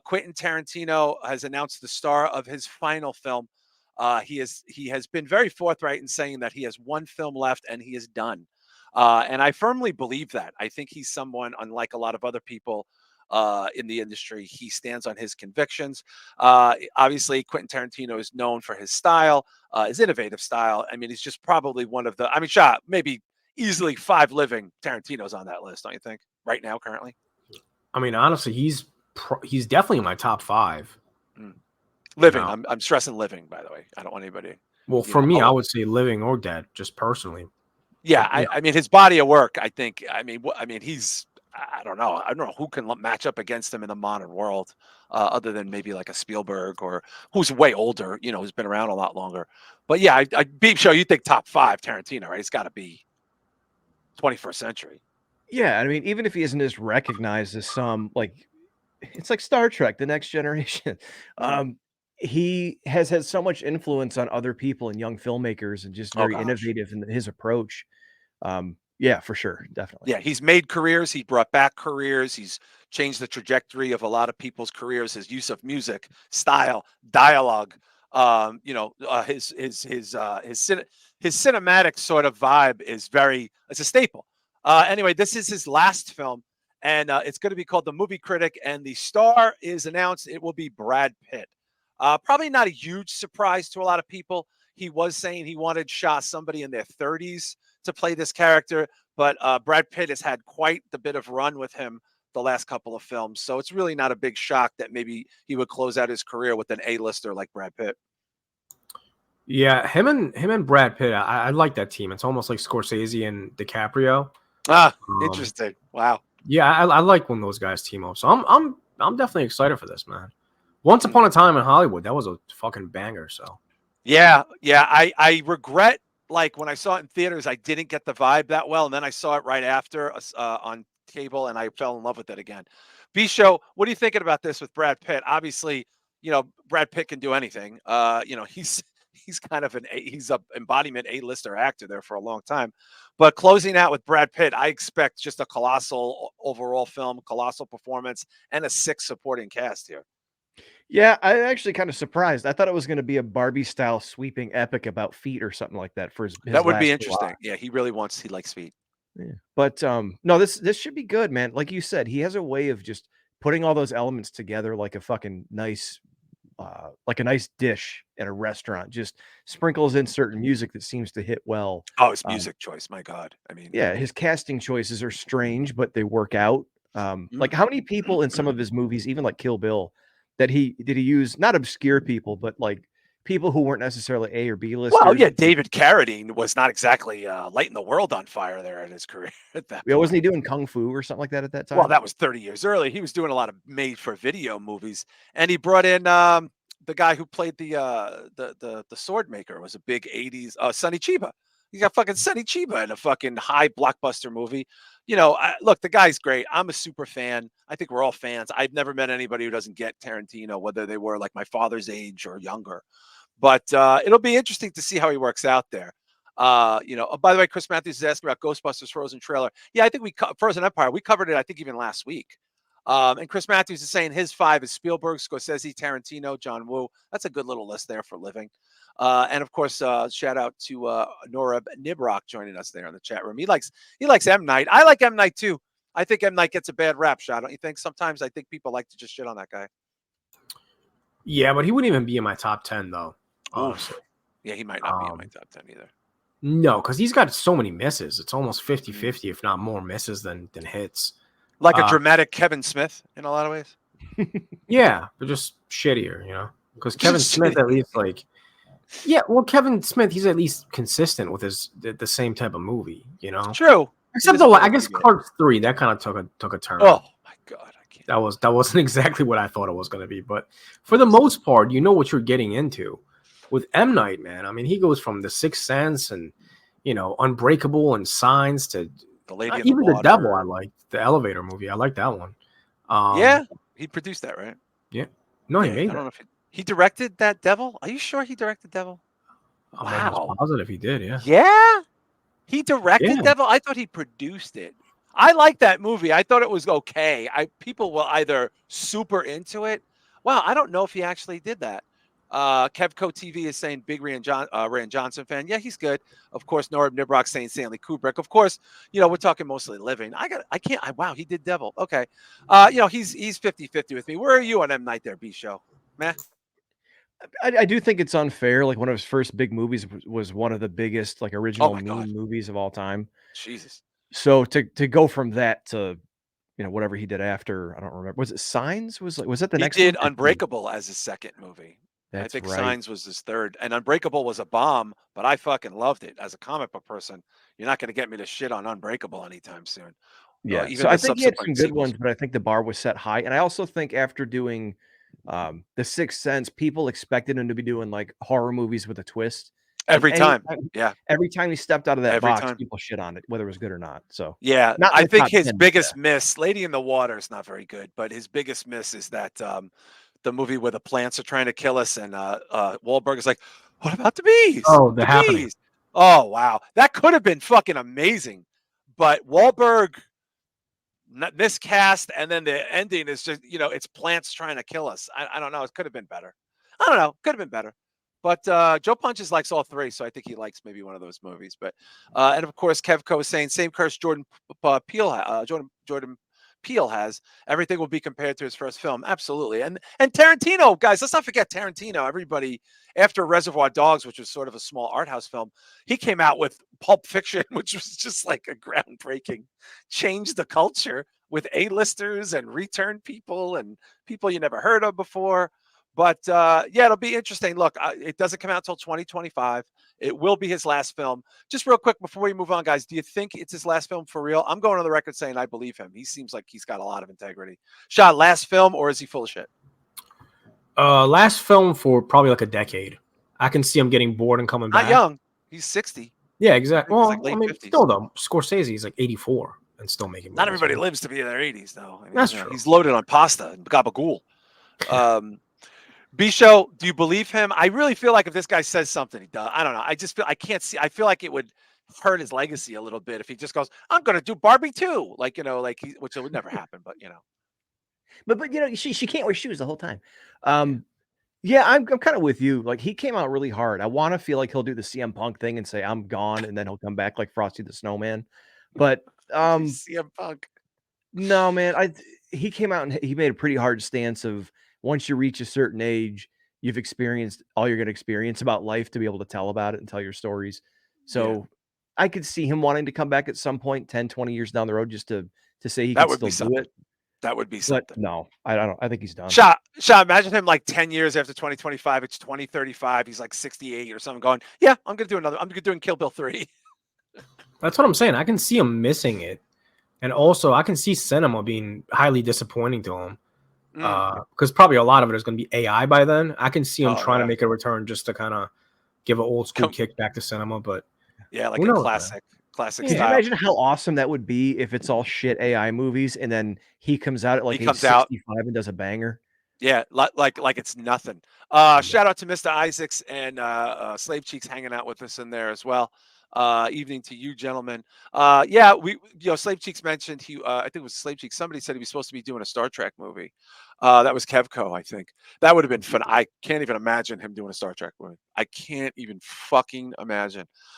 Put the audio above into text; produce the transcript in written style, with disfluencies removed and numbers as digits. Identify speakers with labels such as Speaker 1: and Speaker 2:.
Speaker 1: Quentin Tarantino has announced the star of his final film. He has been very forthright in saying that he has one film left and he is done. And I firmly believe that. I think he's someone, unlike a lot of other people in the industry, he stands on his convictions. Obviously, Quentin Tarantino is known for his style, his innovative style. I mean, he's just probably one of the. I mean, Shah, maybe easily 5 living Tarantinos on that list, don't you think? Right now, currently.
Speaker 2: I mean, honestly, he's definitely in my top 5.
Speaker 1: Mm.
Speaker 2: You
Speaker 1: Living.
Speaker 2: know,
Speaker 1: I'm stressing living, by the way. I don't want anybody.
Speaker 2: well,
Speaker 1: You
Speaker 2: for
Speaker 1: know.
Speaker 2: me, I
Speaker 1: Oh,
Speaker 2: would say living or dead, just personally.
Speaker 1: yeah.
Speaker 2: But
Speaker 1: I mean, his body of work. I think. I mean, he's. I don't know. I don't know who can match up against him in the modern world, other than maybe like a Spielberg or who's way older. You know, who's been around a lot longer. But yeah, Beep Show. You think top 5 Tarantino, right? It's got to be 21st century.
Speaker 3: Yeah, I mean, even if he isn't as recognized as some, like it's like Star Trek: The Next Generation.
Speaker 1: Mm.
Speaker 3: He has had so much influence on other people and young filmmakers, and just
Speaker 1: Oh
Speaker 3: very
Speaker 1: gosh.
Speaker 3: innovative in his approach. Yeah, for sure, definitely.
Speaker 1: Yeah, he's made careers. He brought back careers. He's changed the trajectory of a lot of people's careers. His use of music, style, dialogue. His cinematic sort of vibe is very. It's a staple. Anyway, this is his last film, and it's going to be called The Movie Critic, and the star is announced. It will be Brad Pitt. Probably not a huge surprise to a lot of people. He was saying he wanted somebody in their 30s to play this character, but Brad Pitt has had quite the bit of run with him the last couple of films. So it's really not a big shock that maybe he would close out his career with an A-lister like Brad Pitt.
Speaker 2: yeah, him and Brad Pitt, I like that team. It's almost like Scorsese and DiCaprio. Um,
Speaker 1: Interesting. Wow.
Speaker 2: yeah, I like when those guys team up. So I'm definitely excited for this, man. Once Upon a Time in Hollywood, that was a fucking banger. So
Speaker 1: Yeah. I regret, like, when I saw it in theaters, I didn't get the vibe that well, and then I saw it right after on cable, and I fell in love with it again. B Show, what are you thinking about this with Brad Pitt? Obviously, Brad Pitt can do anything. He's kind of he's a embodiment A-lister actor there for a long time. But closing out with Brad Pitt, I expect just a colossal overall film, colossal performance, and a 6 supporting cast here.
Speaker 3: Yeah, I'm actually kind of surprised. I thought it was going to be a Barbie style sweeping epic about feet or something like that for
Speaker 1: That
Speaker 3: his
Speaker 1: would be
Speaker 3: last hurrah.
Speaker 1: interesting. Yeah, he likes feet.
Speaker 3: Yeah. But no, this should be good, man. Like you said, he has a way of just putting all those elements together like a fucking nice like a nice dish at a restaurant. Just sprinkles in certain music that seems to hit well.
Speaker 1: Oh, his
Speaker 3: Um,
Speaker 1: music choice, my God. I mean,
Speaker 3: yeah, his casting choices are strange, but they work out. Like how many people in some of his movies, even like Kill Bill, that he use not obscure people, but like people who weren't necessarily A or B
Speaker 1: well,
Speaker 3: listers.
Speaker 1: yeah, David Carradine was not exactly lighting the world on fire there in his career at that
Speaker 3: Yeah, wasn't he
Speaker 1: point.
Speaker 3: doing kung fu or something like that at that
Speaker 1: Well,
Speaker 3: time?
Speaker 1: that was 30 years early. He was doing a lot of made-for-video movies, and he brought in the guy who played the sword maker. Was a big 80s Sonny Chiba. You got fucking Sonny Chiba in a fucking high blockbuster movie. Look, the guy's great. I'm a super fan. I think we're all fans. I've never met anybody who doesn't get Tarantino, whether they were like my father's age or younger. But it'll be interesting to see how he works out there. By the way, Chris Matthews is asking about Ghostbusters Frozen trailer. Yeah, I think Frozen Empire. We covered it, I think, even last week. And Chris Matthews is saying his 5 is Spielberg, Scorsese, Tarantino, John Woo. That's a good little list there for living. And of course, shout out to Norab Nibrock joining us there in the chat room. He likes M Night. I like M Night too. I think M Night gets a bad rap, Shot. Don't you think? Sometimes I think people like to just shit on that guy.
Speaker 2: yeah, but he wouldn't even be in my top 10 though. Honestly.
Speaker 1: Oof. Yeah, he might not be in my top 10 either.
Speaker 2: No, because he's got so many misses. It's almost 50-50, if not more misses than hits.
Speaker 1: Like a dramatic Kevin Smith in a lot of ways.
Speaker 2: Yeah, but just shittier, Because Kevin Smith at least Kevin Smith, he's at least consistent with the same type of movie,
Speaker 1: True.
Speaker 2: Except I guess Clerks 3 that kind of took a turn.
Speaker 1: Oh my God, I can't.
Speaker 2: That wasn't exactly what I thought it was going to be, but for the most part, you know what you're getting into. With M. Night, man, I mean, he goes from The Sixth Sense and, Unbreakable and Signs to
Speaker 1: The Lady in
Speaker 2: even
Speaker 1: the
Speaker 2: The Devil. I like the Elevator movie. I like that one.
Speaker 1: Yeah, he produced that, right?
Speaker 2: Yeah. No, he
Speaker 1: I
Speaker 2: made
Speaker 1: don't
Speaker 2: it.
Speaker 1: know if he directed that Devil. Are you sure he directed Devil?
Speaker 2: I'm almost positive he did, yeah.
Speaker 1: Yeah? He directed
Speaker 2: Yeah.
Speaker 1: Devil? I thought he produced it. I like that movie. I thought it was okay. People were either super into it. Wow, I don't know if he actually did that. Kevco TV is saying big Rand Johnson fan. Yeah, he's good. Of course, Norb Nibrock saying Stanley Kubrick. Of course, we're talking mostly living. Wow, he did Devil. Okay. He's 50-50 with me. Where are you on M Night there, B Show? Meh.
Speaker 3: I do think it's unfair. Like, one of his first big movies was one of the biggest, like,
Speaker 1: Oh
Speaker 3: original
Speaker 1: my God.
Speaker 3: meme movies of all time.
Speaker 1: Jesus.
Speaker 3: So to go from that to, whatever he did after, I don't remember. Was it Signs? Was that the
Speaker 1: He
Speaker 3: next one?
Speaker 1: did Unbreakable as his second movie. I
Speaker 3: That's
Speaker 1: think
Speaker 3: right.
Speaker 1: Signs was his third, and Unbreakable was a bomb, but I fucking loved it. As a comic book person, you're not going to get me to shit on Unbreakable anytime soon.
Speaker 3: Yeah. So
Speaker 1: Even
Speaker 3: I
Speaker 1: the
Speaker 3: think he had some
Speaker 1: subsequent
Speaker 3: good
Speaker 1: sequels.
Speaker 3: ones, but I think the bar was set high. And I also think after doing The Sixth Sense, people expected him to be doing like horror movies with a twist. And
Speaker 1: Every time. Yeah,
Speaker 3: every time he stepped out of that
Speaker 1: every
Speaker 3: box,
Speaker 1: time.
Speaker 3: people shit on it, whether it was good or not. So
Speaker 1: Yeah,
Speaker 3: not in
Speaker 1: I
Speaker 3: the
Speaker 1: think
Speaker 3: top
Speaker 1: his
Speaker 3: 10, but
Speaker 1: biggest miss, Lady in the Water, is not very good, but his biggest miss is that the movie where the plants are trying to kill us, and Wahlberg is like, "What about the bees?
Speaker 2: Oh, The
Speaker 1: The
Speaker 2: Happening.
Speaker 1: bees!" Oh wow, that could have been fucking amazing, but Wahlberg miscast, and then the ending is just it's plants trying to kill us. I don't know. It could have been better. I don't know. Could have been better. But Joe Punches likes all three, so I think he likes maybe one of those movies. But and of course, Kevco is saying same curse Jordan Peele has. Everything will be compared to his first film. Absolutely. And Tarantino, guys, let's not forget Tarantino. Everybody, after Reservoir Dogs, which was sort of a small art house film, he came out with Pulp Fiction, which was just like a groundbreaking, changed the culture with A-listers and return people and people you never heard of before. But yeah, it'll be interesting. Look, it doesn't come out until 2025. It will be his last film. Just real quick before we move on, guys, do you think it's his last film for real? I'm going on the record saying I believe him. He seems like he's got a lot of integrity. Shah, last film, or is he full of shit?
Speaker 2: Last film for probably like a decade. I can see him getting bored and coming
Speaker 1: Not
Speaker 2: back.
Speaker 1: young. He's 60.
Speaker 2: Yeah,
Speaker 1: I
Speaker 2: exactly.
Speaker 1: think he's
Speaker 2: Well,
Speaker 1: like
Speaker 2: I
Speaker 1: late
Speaker 2: mean,
Speaker 1: 50s.
Speaker 2: still though, Scorsese, he's like 84 and still making
Speaker 1: Not
Speaker 2: movies.
Speaker 1: everybody
Speaker 2: Right?
Speaker 1: lives to be in their 80s, though. I mean,
Speaker 2: That's true.
Speaker 1: he's loaded on pasta and gabagool. B Show, do you believe him? I really feel like if this guy says something, he does. I don't know. I just feel I can't see. I feel like it would hurt his legacy a little bit if he just goes, "I'm going to do Barbie too," like which it would never happen. But
Speaker 3: But she can't wear shoes the whole time.
Speaker 1: yeah.
Speaker 3: Yeah, I'm kind of with you. Like, he came out really hard. I want to feel like he'll do the CM Punk thing and say I'm gone, and then he'll come back like Frosty the Snowman. But
Speaker 1: CM Punk.
Speaker 3: no, man, he came out and he made a pretty hard stance of once you reach a certain age, you've experienced all you're going to experience about life to be able to tell about it and tell your stories.
Speaker 1: Yeah,
Speaker 3: So I could see him wanting to come back at some point 10, 20 years down the road just to say he
Speaker 1: that
Speaker 3: could
Speaker 1: would be
Speaker 3: still do
Speaker 1: something.
Speaker 3: it.
Speaker 1: That would be
Speaker 3: But
Speaker 1: something.
Speaker 3: no, I don't. I think he's done.
Speaker 1: Shah, imagine him like 10 years after 2025. It's 2035. He's like 68 or something going, yeah, I'm going to do another. I'm going to do Kill Bill 3.
Speaker 2: That's what I'm saying. I can see him missing it, and also I can see cinema being highly disappointing to him. Because probably a lot of it is going to be AI by then. I can see him trying to make a return just to kind of give an old school kick back to cinema. But
Speaker 1: yeah, like
Speaker 2: who
Speaker 1: a
Speaker 2: knows,
Speaker 1: classic
Speaker 3: Could you
Speaker 1: style.
Speaker 3: imagine how awesome that would be if it's all shit AI movies and then he comes out at like
Speaker 1: He
Speaker 3: age
Speaker 1: comes out.
Speaker 3: 65 and does a banger?
Speaker 1: Yeah, like it's nothing. Shout out to Mr. Isaacs and Slave Cheeks hanging out with us in there as well. Evening to you, gentlemen. Yeah, Slave Cheeks mentioned I think it was Slave Cheeks. Somebody said he was supposed to be doing a Star Trek movie. That was Kevco, I think. That would have been fun. I can't even imagine him doing a Star Trek movie. I can't even fucking imagine.